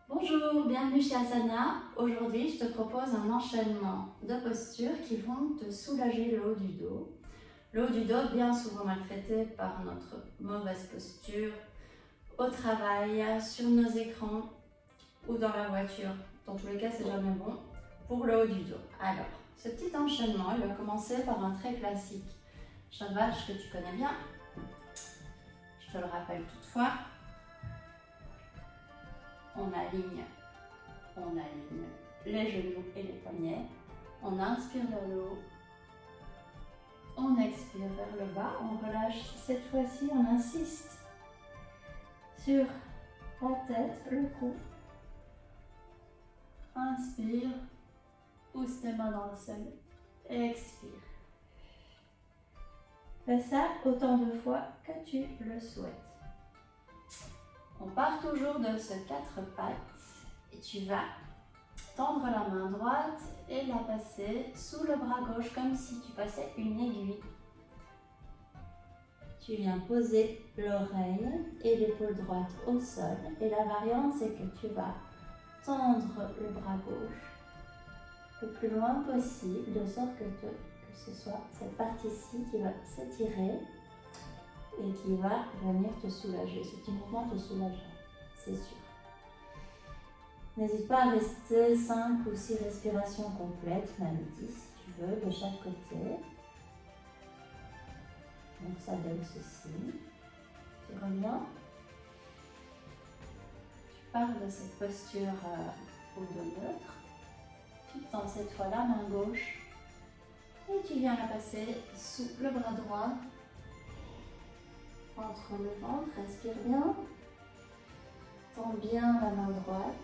Bonjour, bienvenue chez Asana. Aujourd'hui, je te propose un enchaînement de postures qui vont te soulager le haut du dos. Le haut du dos, bien souvent maltraité par notre mauvaise posture au travail, sur nos écrans ou dans la voiture. Dans tous les cas, c'est jamais bon pour le haut du dos. Alors, ce petit enchaînement, il va commencer par un très classique chat de vache que tu connais bien. Je te le rappelle toutefois. On aligne les genoux et les poignets. On inspire vers le haut. On expire vers le bas. On relâche. Cette fois-ci, on insiste sur la tête, le cou. Inspire. Pousse tes mains dans le sol. Expire. Fais ça autant de fois que tu le souhaites. On part toujours de ce 4 pattes et tu vas tendre la main droite et la passer sous le bras gauche comme si tu passais une aiguille. Tu viens poser l'oreille et l'épaule droite au sol et la variante c'est que tu vas tendre le bras gauche le plus loin possible de sorte que ce soit cette partie-ci qui va s'étirer et qui va venir te soulager. Ce petit mouvement te soulagera, c'est sûr. N'hésite pas à rester 5 ou 6 respirations complètes, même 10 si tu veux, de chaque côté. Donc ça donne ceci. Tu reviens. Tu pars de cette posture au dos neutre. Tu tends cette fois la main gauche et tu viens la passer sous le bras droit. Entre le ventre, respire bien. Tends bien la main droite.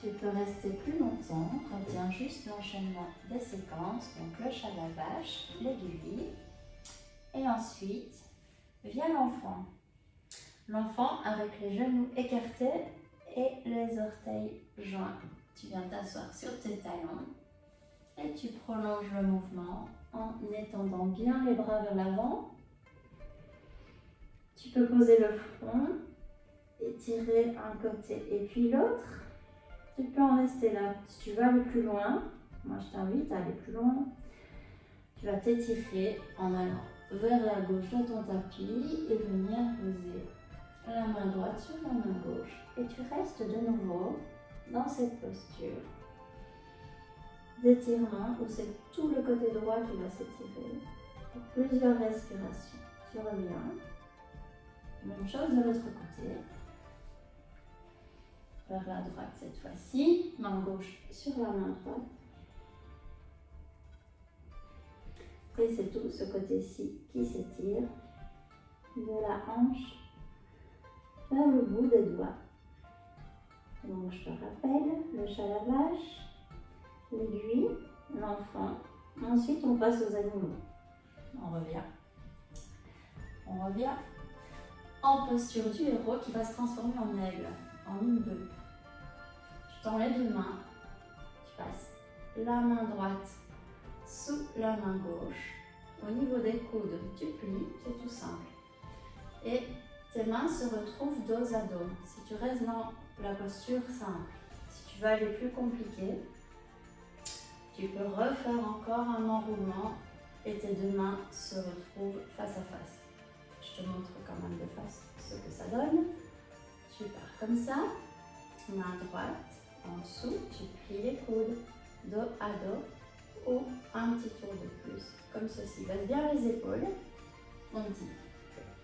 Tu peux rester plus longtemps. Retiens juste l'enchaînement des séquences. Donc le chat de la vache, l'aiguille. Et ensuite, vient l'enfant. L'enfant avec les genoux écartés et les orteils joints. Tu viens t'asseoir sur tes talons et tu prolonges le mouvement en étendant bien les bras vers l'avant. Tu peux poser le front, étirer un côté et puis l'autre. Tu peux en rester là. Si tu veux aller plus loin, moi je t'invite à aller plus loin. Tu vas t'étirer en allant vers la gauche de ton tapis et venir poser la main droite sur la main gauche. Et tu restes de nouveau dans cette posture d'étirement où c'est tout le côté droit qui va s'étirer pour plusieurs respirations. Tu reviens. Même chose de l'autre côté. Vers la droite cette fois-ci. Main gauche sur la main droite. Et c'est tout ce côté-ci qui s'étire de la hanche vers le bout des doigts. Donc je te rappelle, le chat à la vache, l'aiguille, l'enfant. Ensuite on passe aux animaux. On revient en posture du héros qui va se transformer en aigle, en une bulle. Tu tends les deux mains, tu passes la main droite sous la main gauche. Au niveau des coudes, tu plies, c'est tout simple. Et tes mains se retrouvent dos à dos. Si tu restes dans la posture simple, si tu veux aller plus compliqué, tu peux refaire encore un enroulement et tes deux mains se retrouvent face à face. Je te montre quand même de face ce que ça donne. Tu pars comme ça, main droite en dessous, tu plies les coudes, dos à dos, ou un petit tour de plus, comme ceci. Baisse bien les épaules.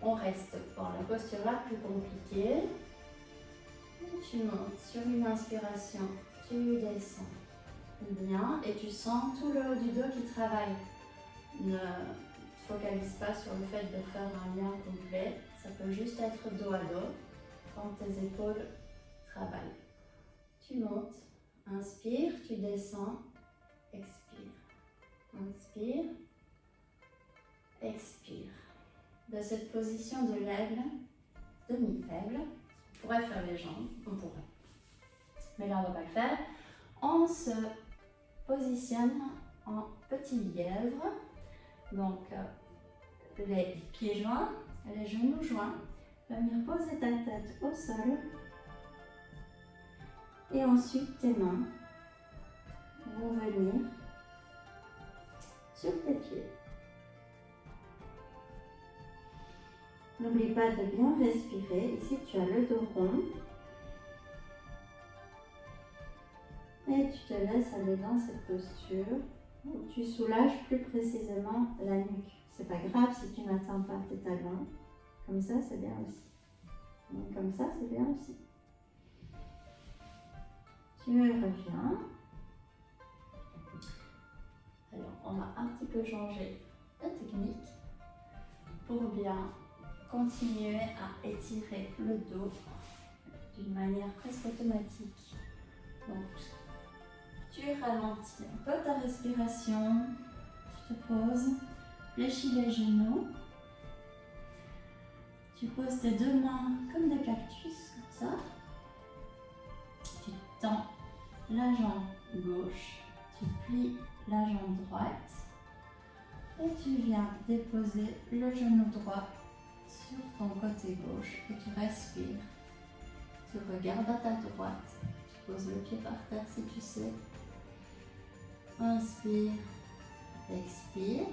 On reste dans la posture la plus compliquée. Tu montes sur une inspiration, tu descends bien et tu sens tout le haut du dos qui travaille. Ne focalise pas sur le fait de faire un lien complet. Ça peut juste être dos à dos quand tes épaules travaillent. Tu montes, inspire, tu descends, expire. Inspire, expire. De cette position de l'aigle, demi-aigle, on pourrait faire les jambes, on pourrait. Mais là, on ne va pas le faire. On se positionne en petit lièvre. Donc, les pieds joints, les genoux joints. Venir poser ta tête au sol. Et ensuite, tes mains vont venir sur tes pieds. N'oublie pas de bien respirer. Ici, tu as le dos rond. Et tu te laisses aller dans cette posture où tu soulages plus précisément la nuque. C'est pas grave si tu n'atteins pas tes talons. Comme ça, c'est bien aussi. Donc, comme ça, c'est bien aussi. Tu reviens. Alors, on va un petit peu changer de technique pour bien continuer à étirer le dos d'une manière presque automatique. Donc, tu ralentis un peu ta respiration, tu te poses, fléchis les genoux, tu poses tes deux mains comme des cactus, comme ça. Tu tends la jambe gauche, tu plies la jambe droite et tu viens déposer le genou droit sur ton côté gauche et tu respires. Tu regardes à ta droite, tu poses le pied par terre si tu sais. Inspire, expire.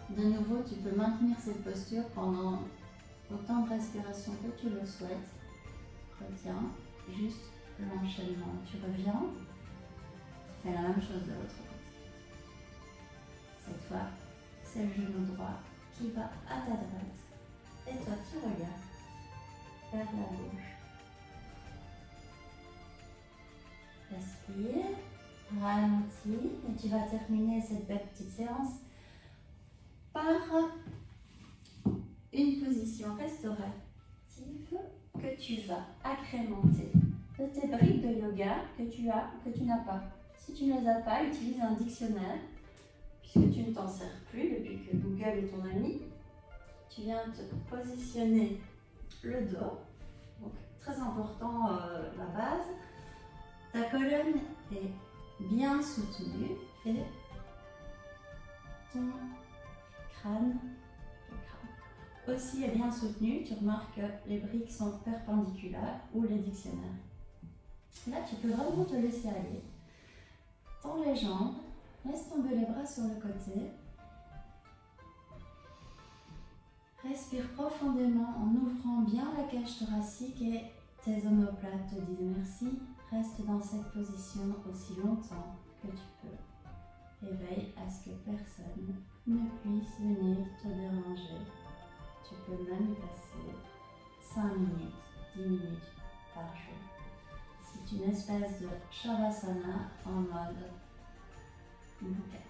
De nouveau, tu peux maintenir cette posture pendant autant de respiration que tu le souhaites. Retiens juste l'enchaînement. Tu reviens, tu fais la même chose de l'autre côté. Cette fois, c'est le genou droit qui va à ta droite. Et toi, tu regardes vers la gauche. Respire, ralentis et tu vas terminer cette belle petite séance par une position restaurative que tu vas agrémenter de tes briques de yoga que tu as ou que tu n'as pas. Si tu ne les as pas, utilise un dictionnaire puisque tu ne t'en sers plus depuis que Google est ton ami. Tu viens te positionner le dos, donc très important la base. Ta colonne est bien soutenue et ton crâne aussi est bien soutenu. Tu remarques que les briques sont perpendiculaires ou les dictionnaires. Là, tu peux vraiment te laisser aller. Tends les jambes, laisse tomber les bras sur le côté. Respire profondément en ouvrant bien la cage thoracique et tes omoplates te disent merci. Reste dans cette position aussi longtemps que tu peux. Et veille à ce que personne ne puisse venir te déranger. Tu peux même y passer 5 minutes, 10 minutes par jour. C'est une espèce de Shavasana en mode bouquet.